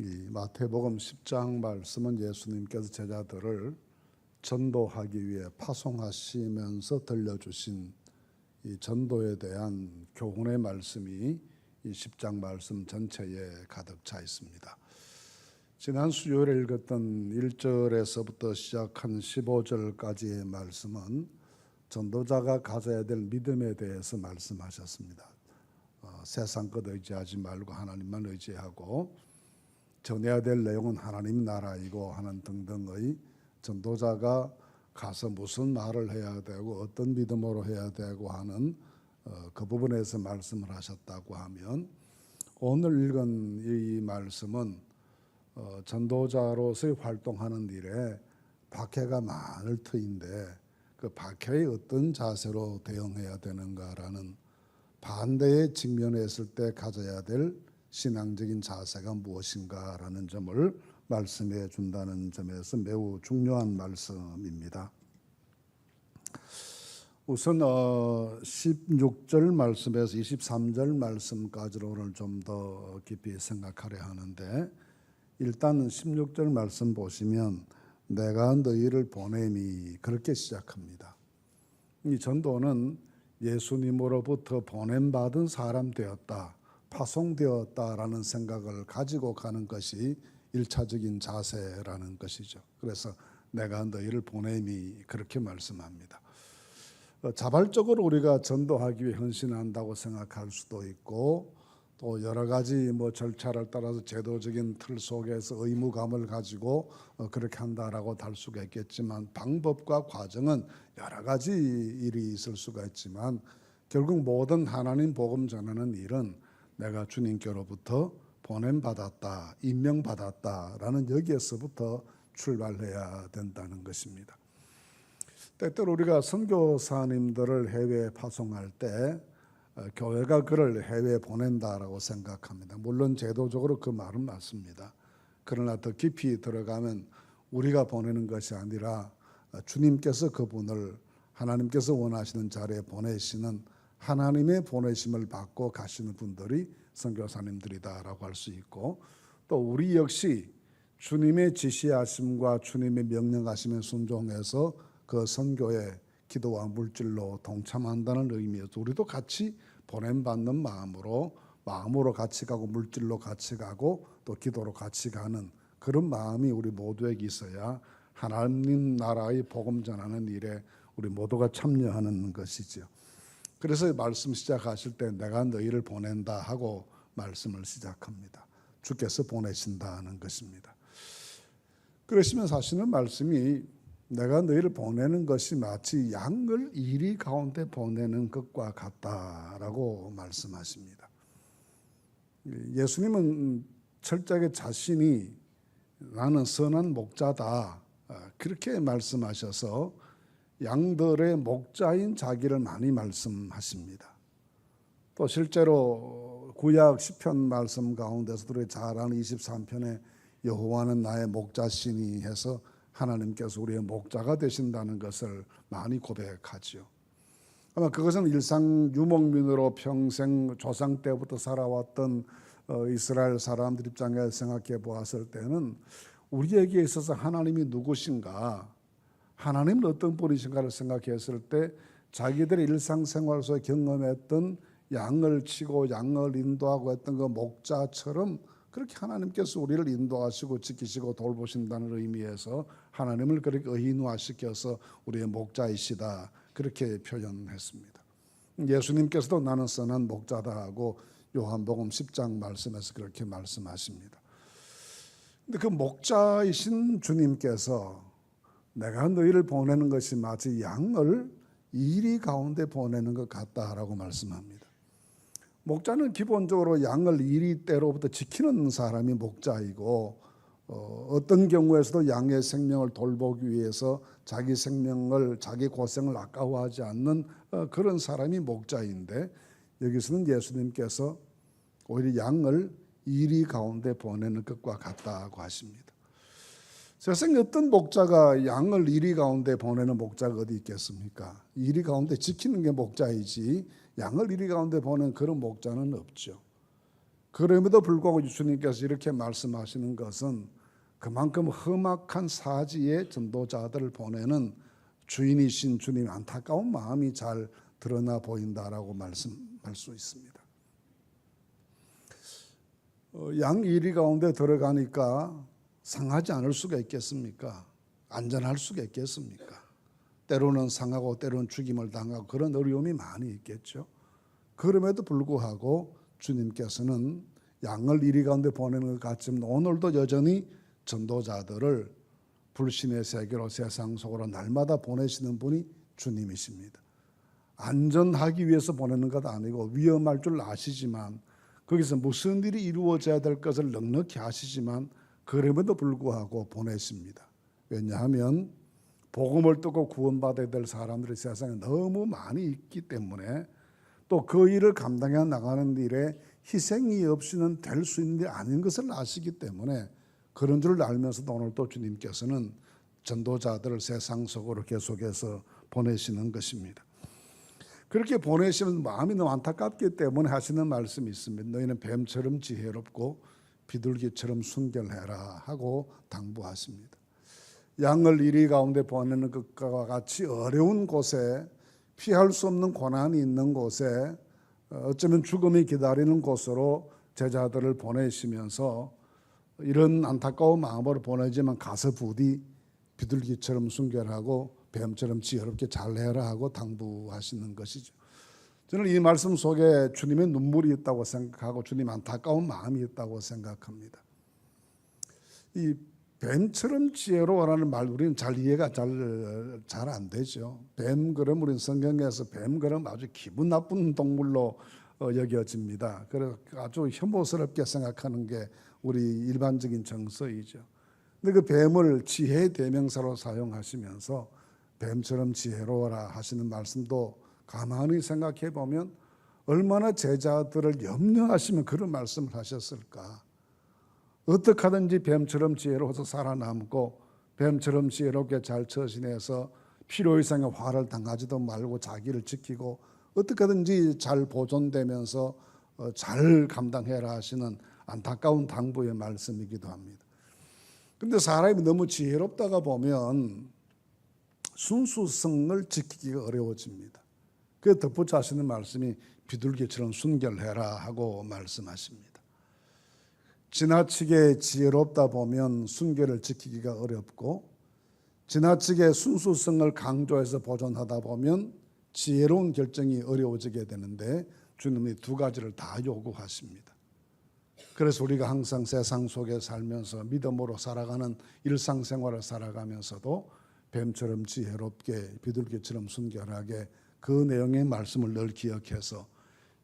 이 마태복음 10장 말씀은 예수님께서 제자들을 전도하기 위해 파송하시면서 들려주신 이 전도에 대한 교훈의 말씀이 이 10장 말씀 전체에 가득 차 있습니다. 지난 수요일에 읽었던 1절에서부터 시작한 15절까지의 말씀은 전도자가 가져야 될 믿음에 대해서 말씀하셨습니다. 세상 것 의지하지 말고 하나님만 의지하고 전해야 될 내용은 하나님 나라이고 하는 등등의 전도자가 가서 무슨 말을 해야 되고 어떤 믿음으로 해야 되고 하는 그 부분에서 말씀을 하셨다고 하면, 오늘 읽은 이 말씀은 전도자로서의 활동하는 일에 박해가 많을 터인데 그 박해에 어떤 자세로 대응해야 되는가라는 반대의 직면에 있을 때 가져야 될 신앙적인 자세가 무엇인가라는 점을 말씀해 준다는 점에서 매우 중요한 말씀입니다. 우선 16절 말씀에서 23절 말씀까지로 오늘 좀 더 깊이 생각하려 하는데, 일단 16절 말씀 보시면 내가 너희를 보냄이 그렇게 시작합니다. 이 전도는 예수님으로부터 보냄받은 사람 되었다, 파송되었다라는 생각을 가지고 가는 것이 1차적인 자세라는 것이죠. 그래서 내가 너희를 보냄이 그렇게 말씀합니다. 자발적으로 우리가 전도하기 위해 헌신한다고 생각할 수도 있고, 또 여러 가지 절차를 따라서 제도적인 틀 속에서 의무감을 가지고 그렇게 한다라고 할 수가 있겠지만, 방법과 과정은 여러 가지 일이 있을 수가 있지만 결국 모든 하나님 복음 전하는 일은 내가 주님께로부터 보냄받았다, 임명받았다라는 여기에서부터 출발해야 된다는 것입니다. 때때로 우리가 선교사님들을 해외에 파송할 때 교회가 그를 해외에 보낸다라고 생각합니다. 물론 제도적으로 그 말은 맞습니다. 그러나 더 깊이 들어가면 우리가 보내는 것이 아니라 주님께서 그분을 하나님께서 원하시는 자리에 보내시는 하나님의 보내심을 받고 가시는 분들이 선교사님들이다라고 할 수 있고, 또 우리 역시 주님의 지시하심과 주님의 명령하심에 순종해서 그 선교의 기도와 물질로 동참한다는 의미에서 우리도 같이 보냄받는 마음으로 같이 가고 물질로 같이 가고 또 기도로 같이 가는 그런 마음이 우리 모두에게 있어야 하나님 나라의 복음 전하는 일에 우리 모두가 참여하는 것이죠. 그래서 말씀 시작하실 때 내가 너희를 보낸다 하고 말씀을 시작합니다. 주께서 보내신다는 것입니다. 그러시면 사실은 말씀이 내가 너희를 보내는 것이 마치 양을 이리 가운데 보내는 것과 같다라고 말씀하십니다. 예수님은 철저하게 자신이 나는 선한 목자다 그렇게 말씀하셔서 양들의 목자인 자기를 많이 말씀하십니다. 또 실제로 구약 시편 말씀 가운데서도 우리 잘 아는 23편에 여호와는 나의 목자시니 해서 하나님께서 우리의 목자가 되신다는 것을 많이 고백하지요. 아마 그것은 일상 유목민으로 평생 조상 때부터 살아왔던 이스라엘 사람들 입장에서 생각해 보았을 때는 우리에게 있어서 하나님이 누구신가, 하나님은 어떤 분이신가를 생각했을 때 자기들의 일상생활 속에 경험했던 양을 치고 양을 인도하고 했던 그 목자처럼 그렇게 하나님께서 우리를 인도하시고 지키시고 돌보신다는 의미에서 하나님을 그렇게 의인화시켜서 우리의 목자이시다 그렇게 표현했습니다. 예수님께서도 나는 선한 목자다 하고 요한복음 10장 말씀에서 그렇게 말씀하십니다. 근데 그 목자이신 주님께서 내가 너희를 보내는 것이 마치 양을 이리 가운데 보내는 것 같다라고 말씀합니다. 목자는 기본적으로 양을 이리 때로부터 지키는 사람이 목자이고, 어떤 경우에서도 양의 생명을 돌보기 위해서 자기 생명을 자기 고생을 아까워하지 않는 그런 사람이 목자인데, 여기서는 예수님께서 오히려 양을 이리 가운데 보내는 것과 같다고 하십니다. 세상에 어떤 목자가 양을 이리 가운데 보내는 목자가 어디 있겠습니까? 이리 가운데 지키는 게 목자이지 양을 이리 가운데 보내는 그런 목자는 없죠. 그럼에도 불구하고 주님께서 이렇게 말씀하시는 것은 그만큼 험악한 사지에 전도자들을 보내는 주인이신 주님의 안타까운 마음이 잘 드러나 보인다라고 말씀할 수 있습니다. 양 이리 가운데 들어가니까 상하지 않을 수가 있겠습니까? 안전할 수가 있겠습니까? 때로는 상하고 때로는 죽임을 당하고 그런 어려움이 많이 있겠죠. 그럼에도 불구하고 주님께서는 양을 이리 가운데 보내는 것 같지만 오늘도 여전히 전도자들을 불신의 세계로 세상 속으로 날마다 보내시는 분이 주님이십니다. 안전하기 위해서 보내는 것 아니고 위험할 줄 아시지만 거기서 무슨 일이 이루어져야 될 것을 넉넉히 아시지만 그럼에도 불구하고 보내십니다. 왜냐하면 복음을 듣고 구원받아야 될 사람들이 세상에 너무 많이 있기 때문에 또 그 일을 감당해 나가는 일에 희생이 없이는 될 수 있는 게 아닌 것을 아시기 때문에 그런 줄 알면서도 오늘 또 주님께서는 전도자들을 세상 속으로 계속해서 보내시는 것입니다. 그렇게 보내시면 마음이 너무 안타깝기 때문에 하시는 말씀이 있습니다. 너희는 뱀처럼 지혜롭고 비둘기처럼 순결해라 하고 당부하십니다. 양을 이리 가운데 보내는 것과 같이 어려운 곳에 피할 수 없는 고난이 있는 곳에 어쩌면 죽음이 기다리는 곳으로 제자들을 보내시면서 이런 안타까운 마음으로 보내지만 가서 부디 비둘기처럼 순결하고 뱀처럼 지혜롭게 잘해라 하고 당부하시는 것이죠. 저는 이 말씀 속에 주님의 눈물이 있다고 생각하고 주님 안타까운 마음이 있다고 생각합니다. 이 뱀처럼 지혜로워라는 말 우리는 잘 이해가 잘 안 되죠. 뱀 그럼 우리는 성경에서 뱀 그럼 아주 기분 나쁜 동물로 여겨집니다. 그래서 아주 혐오스럽게 생각하는 게 우리 일반적인 정서이죠. 근데 그 뱀을 지혜의 대명사로 사용하시면서 뱀처럼 지혜로워라 하시는 말씀도 가만히 생각해 보면 얼마나 제자들을 염려하시면 그런 말씀을 하셨을까. 어떻게 하든지 뱀처럼 지혜로워서 살아남고 뱀처럼 지혜롭게 잘 처신해서 필요 이상의 화를 당하지도 말고 자기를 지키고 어떻게 하든지 잘 보존되면서 잘 감당해라 하시는 안타까운 당부의 말씀이기도 합니다. 그런데 사람이 너무 지혜롭다가 보면 순수성을 지키기가 어려워집니다. 그래서 덧붙여 하시는 말씀이 비둘기처럼 순결해라 하고 말씀하십니다. 지나치게 지혜롭다 보면 순결을 지키기가 어렵고 지나치게 순수성을 강조해서 보존하다 보면 지혜로운 결정이 어려워지게 되는데 주님이 두 가지를 다 요구하십니다. 그래서 우리가 항상 세상 속에 살면서 믿음으로 살아가는 일상생활을 살아가면서도 뱀처럼 지혜롭게 비둘기처럼 순결하게 그 내용의 말씀을 늘 기억해서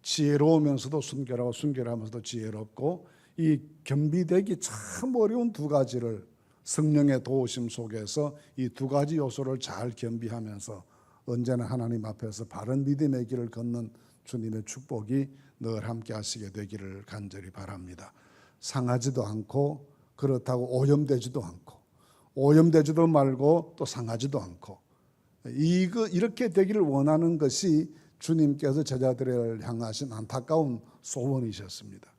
지혜로우면서도 순결하고 순결하면서도 지혜롭고 이 겸비되기 참 어려운 두 가지를 성령의 도우심 속에서 이 두 가지 요소를 잘 겸비하면서 언제나 하나님 앞에서 바른 믿음의 길을 걷는 주님의 축복이 늘 함께 하시게 되기를 간절히 바랍니다. 상하지도 않고 그렇다고 오염되지도 않고 오염되지도 말고 또 상하지도 않고 이렇게 되기를 원하는 것이 주님께서 제자들을 향하신 안타까운 소원이셨습니다.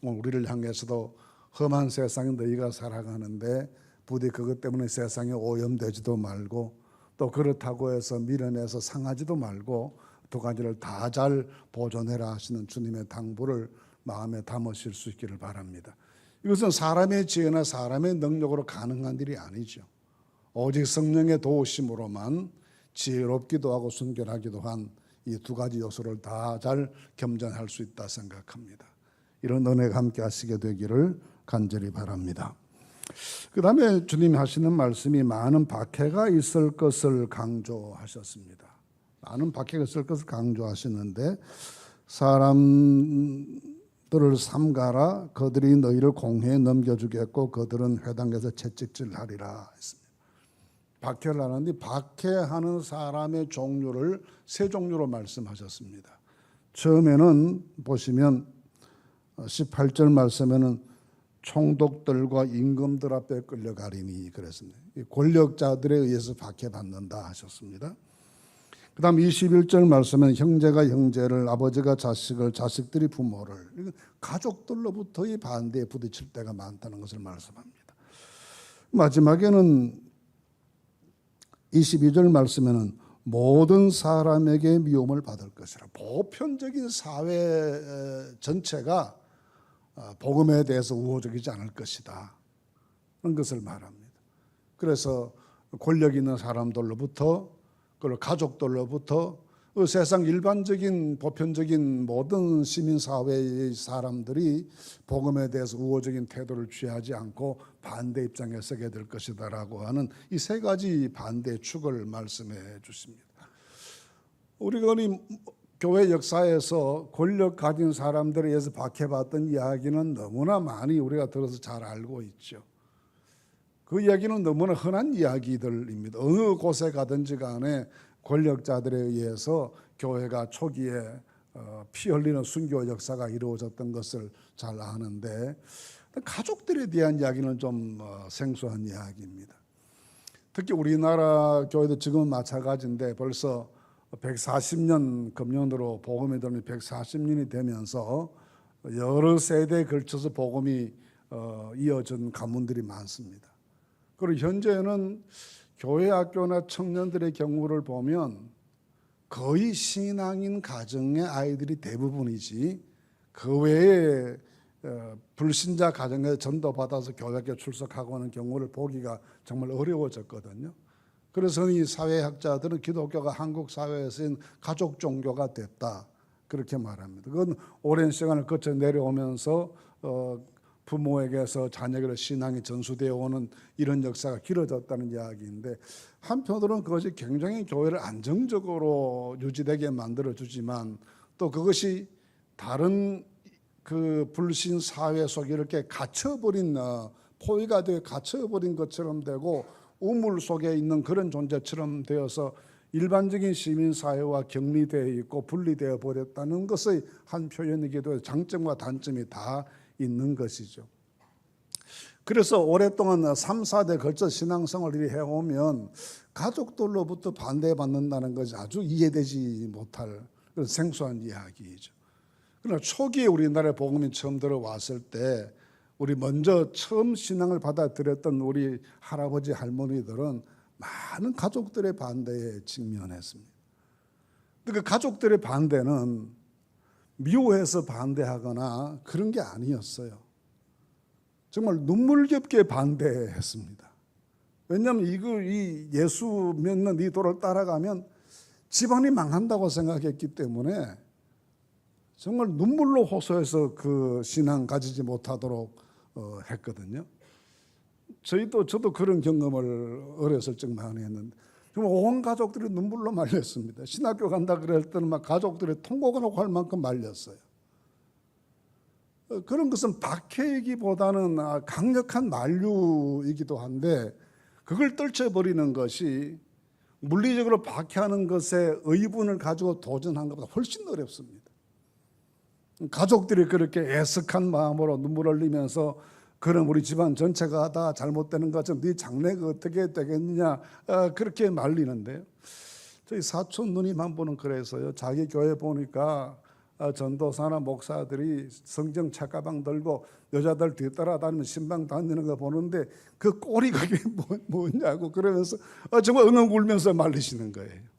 우리를 향해서도 험한 세상에 너희가 살아가는데 부디 그것 때문에 세상에 오염되지도 말고 또 그렇다고 해서 미련해서 상하지도 말고 두 가지를 다 잘 보존해라 하시는 주님의 당부를 마음에 담으실 수 있기를 바랍니다. 이것은 사람의 지혜나 사람의 능력으로 가능한 일이 아니죠. 오직 성령의 도우심으로만 지혜롭기도 하고 순결하기도 한 이 두 가지 요소를 다 잘 겸전할 수 있다 생각합니다. 이런 은혜가 함께 하시게 되기를 간절히 바랍니다. 그 다음에 주님이 하시는 말씀이 많은 박해가 있을 것을 강조하셨습니다. 많은 박해가 있을 것을 강조하시는데 사람들을 삼가라 그들이 너희를 공회에 넘겨주겠고 그들은 회당에서 채찍질하리라 했습니다. 박해를 하는데 박해하는 사람의 종류를 세 종류로 말씀하셨습니다. 처음에는 보시면 18절 말씀에는 총독들과 임금들 앞에 끌려가리니 그랬습니다. 권력자들에 의해서 박해받는다 하셨습니다. 그 다음 21절 말씀은 형제가 형제를, 아버지가 자식을, 자식들이 부모를, 가족들로부터의 반대에 부딪힐 때가 많다는 것을 말씀합니다. 마지막에는 22절 말씀에는 모든 사람에게 미움을 받을 것이라. 보편적인 사회 전체가 복음에 대해서 우호적이지 않을 것이다, 그런 것을 말합니다. 그래서 권력 있는 사람들로부터, 그리고 가족들로부터, 세상 일반적인 보편적인 모든 시민사회의 사람들이 복음에 대해서 우호적인 태도를 취하지 않고 반대 입장에 서게 될 것이다라고 하는 이 세 가지 반대의 축을 말씀해 주십니다. 우리가 교회 역사에서 권력 가진 사람들에 의해서 박해받던 이야기는 너무나 많이 우리가 들어서 잘 알고 있죠. 그 이야기는 너무나 흔한 이야기들입니다. 어느 곳에 가든지 간에 권력자들에 의해서 교회가 초기에 피 흘리는 순교 역사가 이루어졌던 것을 잘 아는데, 가족들에 대한 이야기는 좀 생소한 이야기입니다. 특히 우리나라 교회도 지금은 마찬가지인데 벌써 140년, 금년으로 복음이 들은 140년이 되면서 여러 세대에 걸쳐서 복음이 이어진 가문들이 많습니다. 그리고 현재는 교회, 학교나 청년들의 경우를 보면 거의 신앙인 가정의 아이들이 대부분이지, 그 외에 불신자 가정에서 전도받아서 교회학교 출석하고 하는 경우를 보기가 정말 어려워졌거든요. 그래서 이 사회학자들은 기독교가 한국 사회에서는 가족 종교가 됐다, 그렇게 말합니다. 그건 오랜 시간을 거쳐 내려오면서 부모에게서 자녀에게 신앙이 전수되어 오는 이런 역사가 길어졌다는 이야기인데, 한편으로는 그것이 굉장히 교회를 안정적으로 유지되게 만들어주지만, 또 그것이 다른 그 불신 사회 속에 이렇게 갇혀버린, 포위가 되어 갇혀버린 것처럼 되고 우물 속에 있는 그런 존재처럼 되어서 일반적인 시민사회와 격리되어 있고 분리되어 버렸다는 것의 한 표현이기도 해요. 장점과 단점이 다 있는 것이죠. 그래서 오랫동안 3, 4대 걸쳐 신앙생활을 해오면 가족들로부터 반대받는다는 것이 아주 이해되지 못할 그런 생소한 이야기이죠. 그러나 초기에 우리나라에 복음이 처음 들어왔을 때 우리 먼저 처음 신앙을 받아들였던 우리 할아버지 할머니들은 많은 가족들의 반대에 직면했습니다. 그 가족들의 반대는 미워해서 반대하거나 그런 게 아니었어요. 정말 눈물겹게 반대했습니다. 왜냐하면 이 예수 믿는 이 도를 따라가면 집안이 망한다고 생각했기 때문에 정말 눈물로 호소해서 그 신앙 가지지 못하도록 했거든요. 저도 그런 경험을 어렸을 적 많이 했는데 정말 온 가족들이 눈물로 말렸습니다. 신학교 간다 그럴 때는 막 가족들이 통곡하라고 할 만큼 말렸어요. 그런 것은 박해이기보다는 강력한 만류이기도 한데, 그걸 떨쳐버리는 것이 물리적으로 박해하는 것에 의분을 가지고 도전한 것보다 훨씬 어렵습니다. 가족들이 그렇게 애석한 마음으로 눈물 흘리면서 그럼 우리 집안 전체가 다 잘못되는 것처럼 네 장래가 어떻게 되겠느냐, 그렇게 말리는데요. 저희 사촌 누님 한 분은 그래서요, 자기 교회 보니까 전도사나 목사들이 성경 책가방 들고 여자들 뒤따라다니면 신방 다니는 거 보는데 그 꼴이 그게 뭐냐고 그러면서 정말 엉엉 울면서 말리시는 거예요.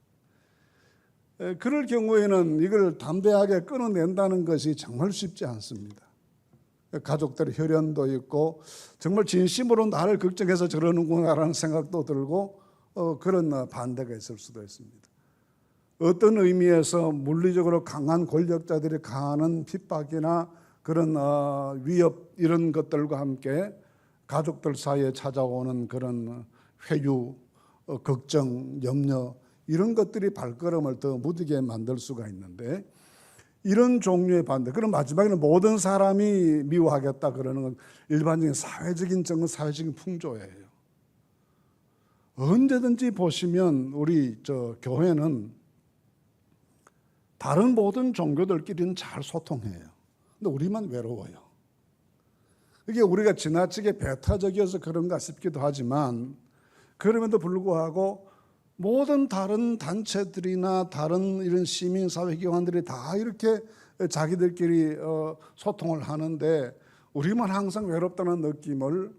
그럴 경우에는 이걸 담대하게 끊어낸다는 것이 정말 쉽지 않습니다. 가족들의 혈연도 있고 정말 진심으로 나를 걱정해서 저러는구나라는 생각도 들고 그런 반대가 있을 수도 있습니다. 어떤 의미에서 물리적으로 강한 권력자들이 가하는 핍박이나 그런 위협 이런 것들과 함께 가족들 사이에 찾아오는 그런 회유, 걱정, 염려 이런 것들이 발걸음을 더 무디게 만들 수가 있는데, 이런 종류의 반대, 그럼 마지막에는 모든 사람이 미워하겠다 그러는 건 일반적인 사회적인 정은 사회적인 풍조예요. 언제든지 보시면 우리 교회는 다른 모든 종교들끼리는 잘 소통해요. 근데 우리만 외로워요. 이게 우리가 지나치게 배타적이어서 그런가 싶기도 하지만, 그럼에도 불구하고 모든 다른 단체들이나 다른 이런 시민사회기관들이 다 이렇게 자기들끼리 소통을 하는데 우리만 항상 외롭다는 느낌을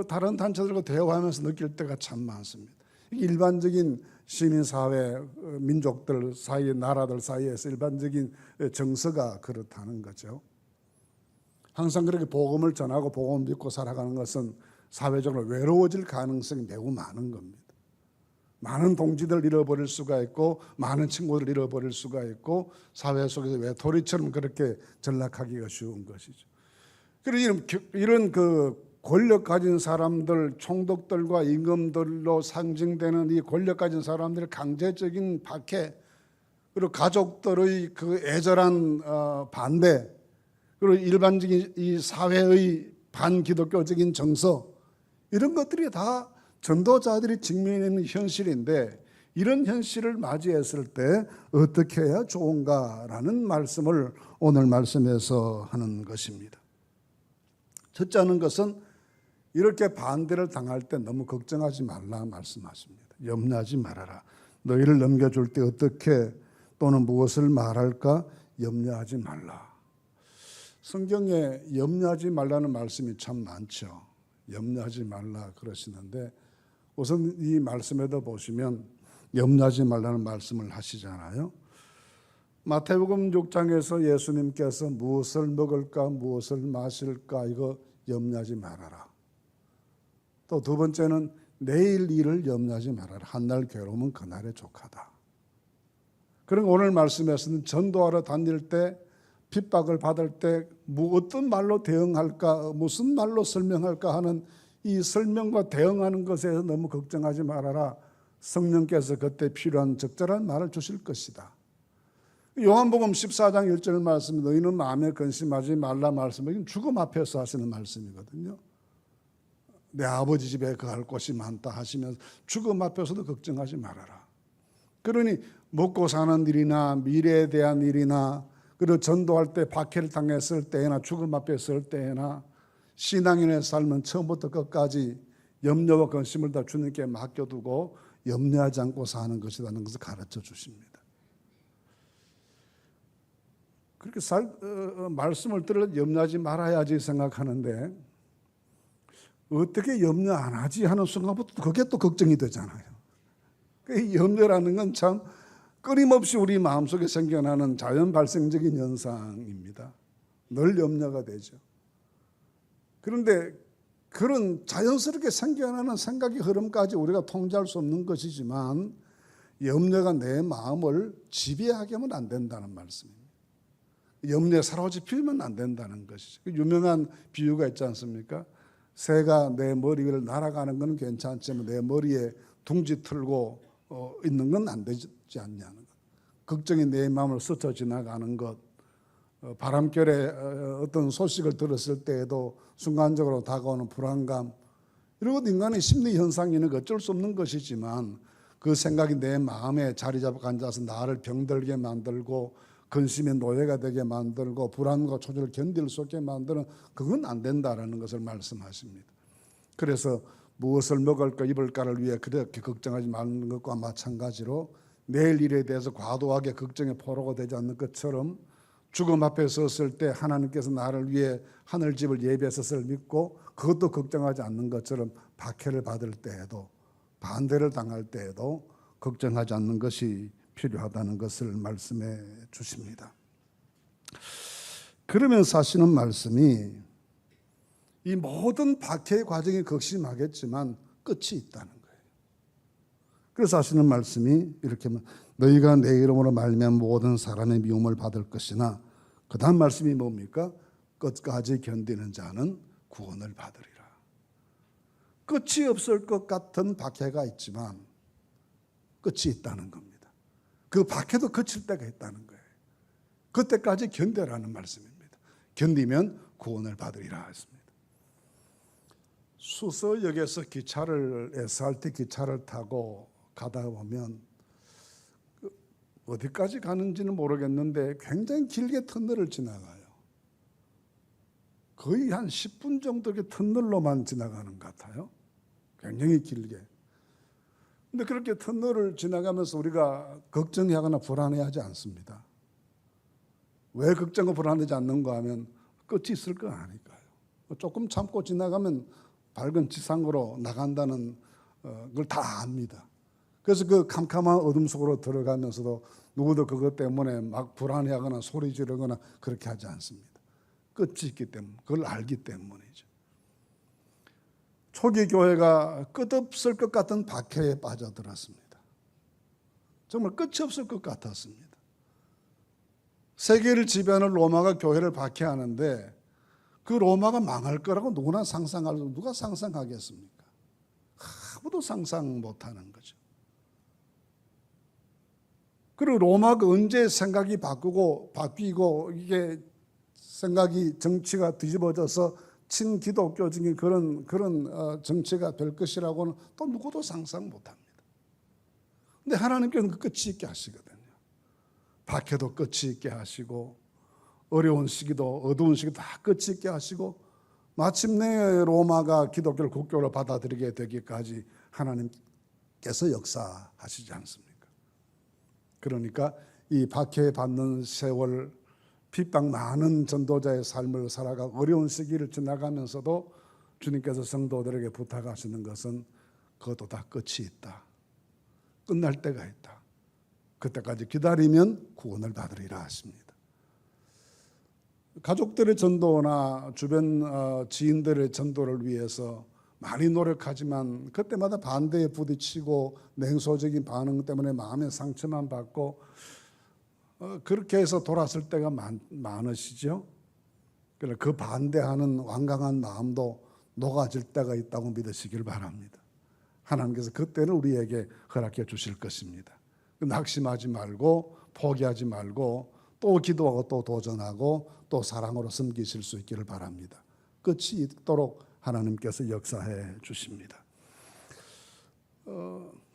다른 단체들과 대화하면서 느낄 때가 참 많습니다. 일반적인 시민사회, 민족들 사이, 나라들 사이에서 일반적인 정서가 그렇다는 거죠. 항상 그렇게 복음을 전하고 복음을 믿고 살아가는 것은 사회적으로 외로워질 가능성이 매우 많은 겁니다. 많은 동지들 잃어버릴 수가 있고 많은 친구들 잃어버릴 수가 있고 사회 속에서 외톨이처럼 그렇게 전락하기가 쉬운 것이죠. 그리고 이런 그 권력 가진 사람들, 총독들과 임금들로 상징되는 이 권력 가진 사람들의 강제적인 박해, 그리고 가족들의 그 애절한 반대, 그리고 일반적인 이 사회의 반기독교적인 정서, 이런 것들이 다 전도자들이 직면해 있는 현실인데 이런 현실을 맞이했을 때 어떻게 해야 좋은가라는 말씀을 오늘 말씀에서 하는 것입니다. 첫째 하는 것은 이렇게 반대를 당할 때 너무 걱정하지 말라 말씀하십니다. 염려하지 말아라. 너희를 넘겨줄 때 어떻게 또는 무엇을 말할까 염려하지 말라. 성경에 염려하지 말라는 말씀이 참 많죠. 염려하지 말라 그러시는데 우선 이 말씀에도 보시면 염려하지 말라는 말씀을 하시잖아요. 마태복음 6장에서 예수님께서 무엇을 먹을까 무엇을 마실까 이거 염려하지 말아라. 또 두 번째는 내일 일을 염려하지 말아라. 한날 괴로움은 그날의 족하다. 그럼 오늘 말씀에서는 전도하러 다닐 때 핍박을 받을 때 어떤 말로 대응할까 무슨 말로 설명할까 하는 이 설명과 대응하는 것에 너무 걱정하지 말아라. 성령께서 그때 필요한 적절한 말을 주실 것이다. 요한복음 14장 1절 말씀 너희는 마음에 근심하지 말라 말씀은 죽음 앞에서 하시는 말씀이거든요. 내 아버지 집에 거할 곳이 많다 하시면서 죽음 앞에서도 걱정하지 말아라. 그러니 먹고 사는 일이나 미래에 대한 일이나 그리고 전도할 때 박해를 당했을 때나 죽음 앞에 설 때나 신앙인의 삶은 처음부터 끝까지 염려와 근심을 다 주님께 맡겨두고 염려하지 않고 사는 것이라는 것을 가르쳐 주십니다. 그렇게 말씀을 들을 염려하지 말아야지 생각하는데 어떻게 염려 안 하지 하는 순간부터 그게 또 걱정이 되잖아요. 그 염려라는 건 참 끊임없이 우리 마음속에 생겨나는 자연 발생적인 현상입니다. 늘 염려가 되죠. 그런데 그런 자연스럽게 생겨나는 생각의 흐름까지 우리가 통제할 수 없는 것이지만 염려가 내 마음을 지배하게 하면 안 된다는 말씀입니다. 염려에 사로잡히면 안 된다는 것이죠. 유명한 비유가 있지 않습니까? 새가 내 머리 위를 날아가는 건 괜찮지만 내 머리에 둥지 틀고 있는 건 안 되지 않냐는 것. 걱정이 내 마음을 스쳐 지나가는 것. 바람결에 어떤 소식을 들었을 때에도 순간적으로 다가오는 불안감. 이런 것 인간의 심리 현상이는 어쩔 수 없는 것이지만 그 생각이 내 마음에 자리 잡고 앉아서 나를 병들게 만들고 근심의 노예가 되게 만들고 불안과 초조를 견딜 수 없게 만드는 그건 안 된다라는 것을 말씀하십니다. 그래서 무엇을 먹을까 입을까를 위해 그렇게 걱정하지 말는 것과 마찬가지로 내일 일에 대해서 과도하게 걱정의 포로가 되지 않는 것처럼 죽음 앞에 섰을 때 하나님께서 나를 위해 하늘집을 예비했었을 믿고 그것도 걱정하지 않는 것처럼 박해를 받을 때에도 반대를 당할 때에도 걱정하지 않는 것이 필요하다는 것을 말씀해 주십니다. 그러면서 하시는 말씀이 이 모든 박해의 과정이 극심하겠지만 끝이 있다는 거예요. 그래서 하시는 말씀이 이렇게 너희가 내 이름으로 말미암아 모든 사람의 미움을 받을 것이나 그 다음 말씀이 뭡니까? 끝까지 견디는 자는 구원을 받으리라. 끝이 없을 것 같은 박해가 있지만 끝이 있다는 겁니다. 그 박해도 그칠 때가 있다는 거예요. 그때까지 견뎌라는 말씀입니다. 견디면 구원을 받으리라 했습니다. 수서역에서 SRT 기차를 타고 가다 보면 어디까지 가는지는 모르겠는데 굉장히 길게 터널을 지나가요. 거의 한 10분 정도 터널로만 지나가는 것 같아요. 굉장히 길게. 근데 그렇게 터널을 지나가면서 우리가 걱정하거나 불안해하지 않습니다. 왜 걱정과 불안하지 않는가 하면 끝이 있을 거 아니까요. 조금 참고 지나가면 밝은 지상으로 나간다는 걸 다 압니다. 그래서 그 캄캄한 어둠 속으로 들어가면서도 누구도 그것 때문에 막 불안해하거나 소리 지르거나 그렇게 하지 않습니다. 끝이 있기 때문에, 그걸 알기 때문이죠. 초기 교회가 끝없을 것 같은 박해에 빠져들었습니다. 정말 끝이 없을 것 같았습니다. 세계를 지배하는 로마가 교회를 박해하는데 그 로마가 망할 거라고 누가 상상하겠습니까? 아무도 상상 못하는 거죠. 그리고 로마가 언제 생각이 바뀌고 이게 생각이 정치가 뒤집어져서 친기독교적인 그런 정치가 될 것이라고는 또 누구도 상상 못합니다. 근데 하나님께서는 그 끝이 있게 하시거든요. 박해도 끝이 있게 하시고 어려운 시기도 어두운 시기도 다 끝이 있게 하시고 마침내 로마가 기독교를 국교로 받아들이게 되기까지 하나님께서 역사하시지 않습니까? 그러니까 이 박해받는 세월, 핍박 많은 전도자의 삶을 살아가 어려운 시기를 지나가면서도 주님께서 성도들에게 부탁하시는 것은 그것도 다 끝이 있다. 끝날 때가 있다. 그때까지 기다리면 구원을 받으리라 하십니다. 가족들의 전도나 주변 지인들의 전도를 위해서 많이 노력하지만 그때마다 반대에 부딪히고 냉소적인 반응 때문에 마음의 상처만 받고 그렇게 해서 돌았을 때가 많으시죠. 그래서 그 반대하는 완강한 마음도 녹아질 때가 있다고 믿으시길 바랍니다. 하나님께서 그때는 우리에게 허락해 주실 것입니다. 낙심하지 말고 포기하지 말고 또 기도하고 또 도전하고 또 사랑으로 섬기실 수 있기를 바랍니다. 끝이 있도록 하나님께서 역사해 주십니다.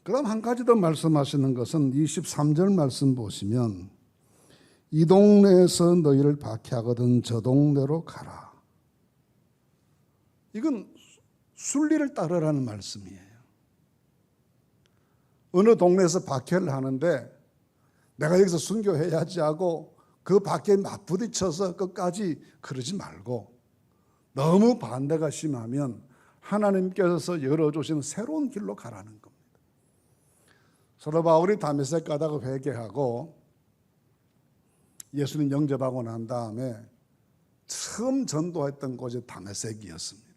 그다음 한 가지 더 말씀하시는 것은 23절 말씀 보시면 이 동네에서 너희를 박해하거든 저 동네로 가라. 이건 순리를 따르라는 말씀이에요. 어느 동네에서 박해를 하는데 내가 여기서 순교해야지 하고 그 박해에 맞부딪혀서 끝까지 그러지 말고 너무 반대가 심하면 하나님께서 열어주시는 새로운 길로 가라는 겁니다. 사도 바울이 다메섹 가다가 회개하고 예수님 영접하고 난 다음에 처음 전도했던 곳이 다메섹이었습니다.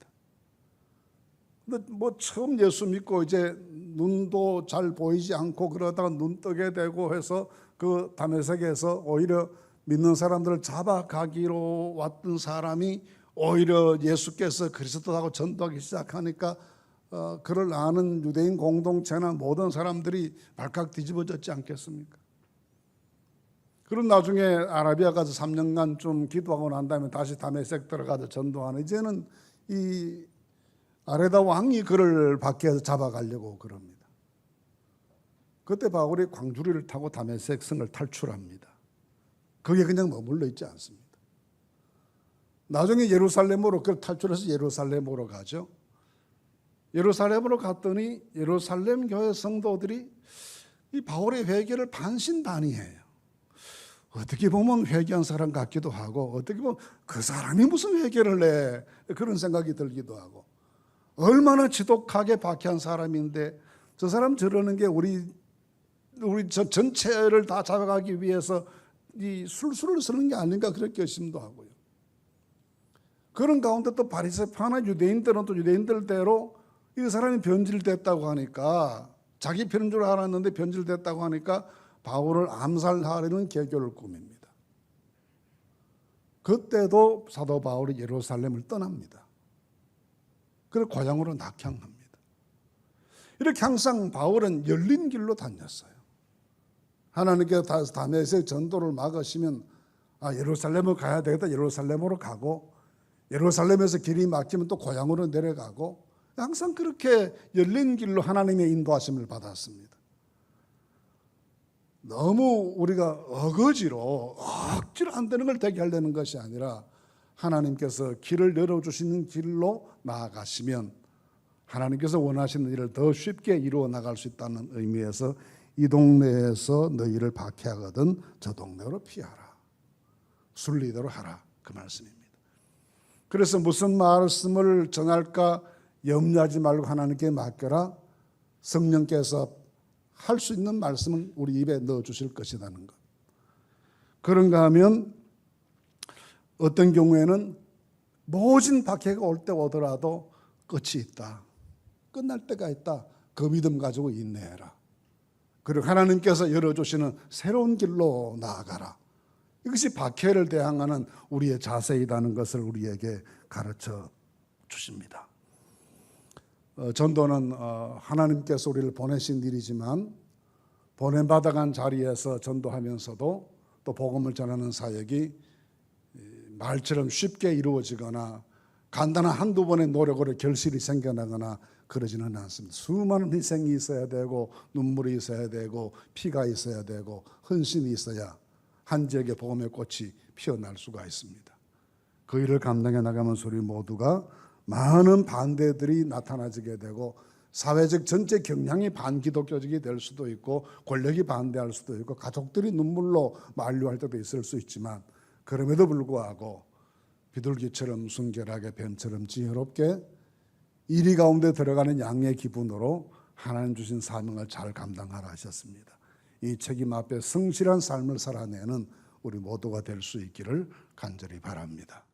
근데 처음 예수 믿고 이제 눈도 잘 보이지 않고 그러다가 눈 뜨게 되고 해서 그 다메섹에서 오히려 믿는 사람들을 잡아가기로 왔던 사람이 오히려 예수께서 그리스도라고 전도하기 시작하니까 그를 아는 유대인 공동체나 모든 사람들이 발칵 뒤집어졌지 않겠습니까? 그런 나중에 아라비아 가서 3년간 좀 기도하고 난 다음에 다시 다메섹 들어가서 전도하는 이제는 이 아레다 왕이 그를 밖에서 잡아가려고 그럽니다. 그때 바울이 광주리를 타고 다메섹 성을 탈출합니다. 거기에 그냥 머물러 있지 않습니다. 나중에 예루살렘으로 탈출해서 예루살렘으로 가죠. 예루살렘으로 갔더니 예루살렘 교회 성도들이 이 바울의 회개를 반신반의해요. 어떻게 보면 회개한 사람 같기도 하고 어떻게 보면 그 사람이 무슨 회개를 해 그런 생각이 들기도 하고 얼마나 지독하게 박해한 사람인데 저 사람 저러는 게 우리 저 전체를 다 잡아가기 위해서 이 술수를 쓰는 게 아닌가 그렇게 의심도 하고요. 그런 가운데 또 바리새파나 유대인들은 또 유대인들대로 이 사람이 변질됐다고 하니까 자기 편인 줄 알았는데 변질됐다고 하니까 바울을 암살하려는 계교를 꾸밉니다. 그때도 사도 바울이 예루살렘을 떠납니다. 그래서 고향으로 낙향합니다. 이렇게 항상 바울은 열린 길로 다녔어요. 하나님께서 다메섹 전도를 막으시면 예루살렘을 가야 되겠다. 예루살렘으로 가고 예루살렘에서 길이 막히면 또 고향으로 내려가고 항상 그렇게 열린 길로 하나님의 인도하심을 받았습니다. 너무 우리가 억지로 안 되는 걸 되게 하려는 것이 아니라 하나님께서 길을 열어주시는 길로 나아가시면 하나님께서 원하시는 일을 더 쉽게 이루어 나갈 수 있다는 의미에서 이 동네에서 너희를 박해하거든 저 동네로 피하라. 순리대로 하라. 그 말씀입니다. 그래서 무슨 말씀을 전할까 염려하지 말고 하나님께 맡겨라. 성령께서 할 수 있는 말씀을 우리 입에 넣어주실 것이라는 것. 그런가 하면 어떤 경우에는 모진 박해가 올 때 오더라도 끝이 있다. 끝날 때가 있다. 그 믿음 가지고 인내해라. 그리고 하나님께서 열어주시는 새로운 길로 나아가라. 이것이 박해를 대항하는 우리의 자세이라는 것을 우리에게 가르쳐 주십니다. 전도는 하나님께서 우리를 보내신 일이지만 보냄받아간 자리에서 전도하면서도 또 복음을 전하는 사역이 말처럼 쉽게 이루어지거나 간단한 한두 번의 노력으로 결실이 생겨나거나 그러지는 않습니다. 수많은 희생이 있어야 되고 눈물이 있어야 되고 피가 있어야 되고 헌신이 있어야 한 지역의 복음의 꽃이 피어날 수가 있습니다. 그 일을 감당해 나가면서 우리 모두가 많은 반대들이 나타나지게 되고 사회적 전체 경향이 반기독교적이 될 수도 있고 권력이 반대할 수도 있고 가족들이 눈물로 만류할 때도 있을 수 있지만 그럼에도 불구하고 비둘기처럼 순결하게 뱀처럼 지혜롭게 이리 가운데 들어가는 양의 기분으로 하나님 주신 사명을 잘 감당하라 하셨습니다. 이 책임 앞에 성실한 삶을 살아내는 우리 모두가 될 수 있기를 간절히 바랍니다.